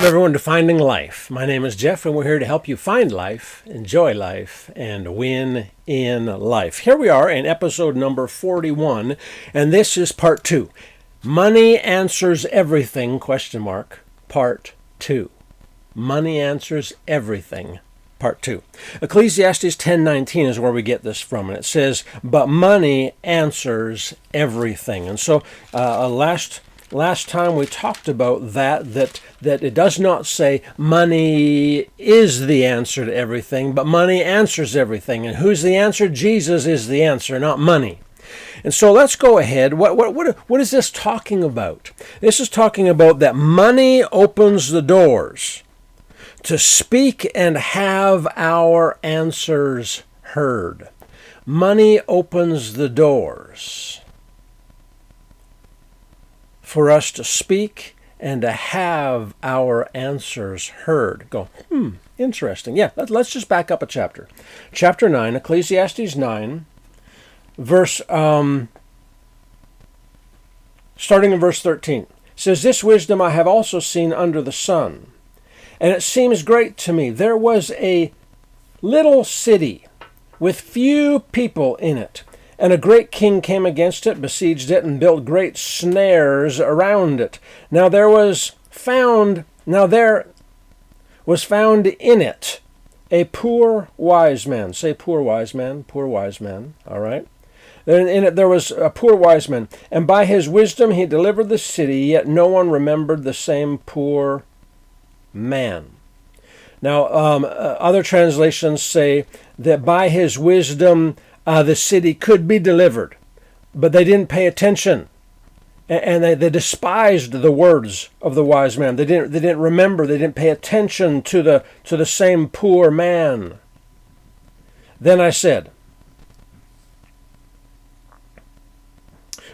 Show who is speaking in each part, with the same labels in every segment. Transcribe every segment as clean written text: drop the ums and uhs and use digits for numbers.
Speaker 1: everyone to Finding Life. My name is Jeff, and we're here to help you find life, enjoy life, and win in life. Here we are in episode number 41, and this is part 2. Money answers everything, ? Part 2. Money answers everything, part 2. Ecclesiastes 10:19 is where we get this from, and it says, but money answers everything. And so last time we talked about that it does not say money is the answer to everything, but money answers everything. And who's the answer? Jesus is the answer, not money. And so let's go ahead. What is this talking about? This is talking about that money opens the doors to speak and have our answers heard. Money opens the doors for us to speak and to have our answers heard. Go, interesting. Yeah, let's just back up a chapter. Chapter 9, Ecclesiastes 9, starting in verse 13. Says, this wisdom I have also seen under the sun, and it seems great to me. There was a little city with few people in it, and a great king came against it, besieged it, and built great snares around it. Now there was found in it a poor wise man. Say poor wise man, all right? In it there was a poor wise man, and by his wisdom he delivered the city, yet no one remembered the same poor man. Now, other translations say that by his wisdom the city could be delivered, but they didn't pay attention, and they despised the words of the wise man. They didn't remember. They didn't pay attention to the same poor man. Then I said,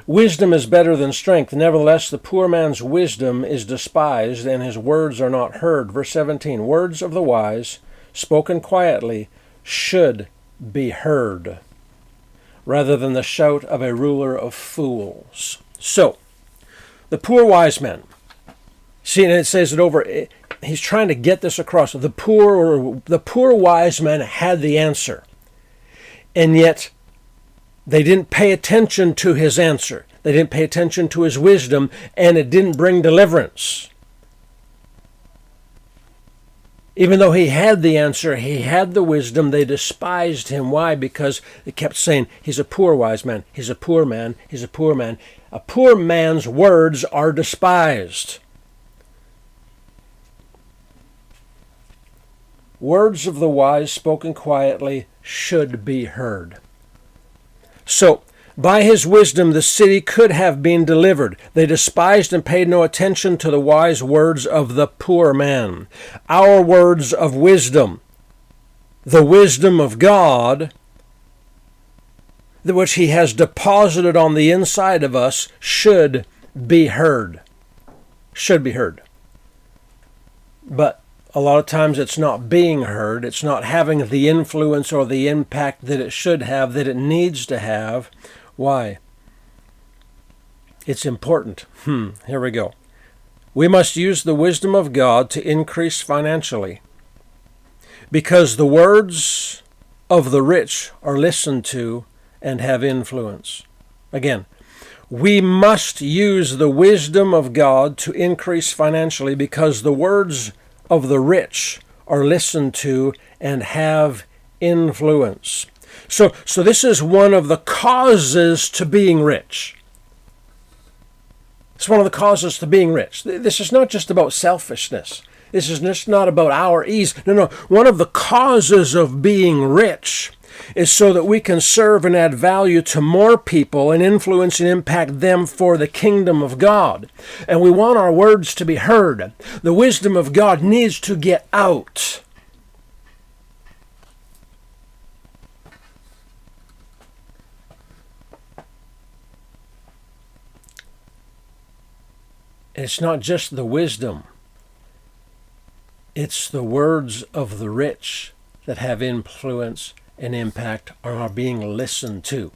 Speaker 1: wisdom is better than strength. Nevertheless, the poor man's wisdom is despised, and his words are not heard. Verse 17, words of the wise, spoken quietly, should be heard, rather than the shout of a ruler of fools. So, the poor wise man. See, and it says it over, he's trying to get this across. The poor wise man had the answer, and yet they didn't pay attention to his answer. They didn't pay attention to his wisdom, and it didn't bring deliverance. Even though he had the answer, he had the wisdom, they despised him. Why? Because they kept saying, he's a poor wise man, he's a poor man, he's a poor man. A poor man's words are despised. Words of the wise spoken quietly should be heard. So, by his wisdom, the city could have been delivered. They despised and paid no attention to the wise words of the poor man. Our words of wisdom, the wisdom of God, which he has deposited on the inside of us, should be heard. Should be heard. But a lot of times it's not being heard. It's not having the influence or the impact that it should have, that it needs to have. Why? It's important. Here we go. We must use the wisdom of God to increase financially, because the words of the rich are listened to and have influence. Again, we must use the wisdom of God to increase financially, because the words of the rich are listened to and have influence. So this is one of the causes to being rich. It's one of the causes to being rich. This is not just about selfishness. This is just not about our ease. No. One of the causes of being rich is so that we can serve and add value to more people and influence and impact them for the kingdom of God. And we want our words to be heard. The wisdom of God needs to get out. It's not just the wisdom. It's the words of the rich that have influence and impact are being listened to.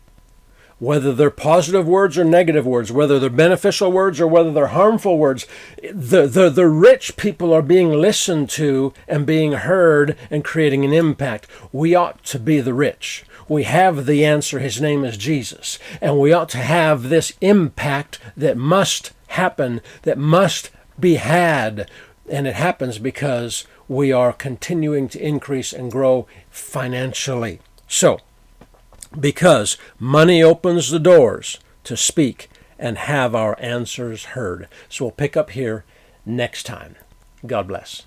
Speaker 1: whether they're positive words or negative words, whether they're beneficial words or whether they're harmful words. The rich people are being listened to and being heard and creating an impact. We ought to be the rich. We have the answer. His name is Jesus. And we ought to have this impact that must happen, that must be had. And it happens because we are continuing to increase and grow financially. So, because money opens the doors to speak and have our answers heard. So we'll pick up here next time. God bless.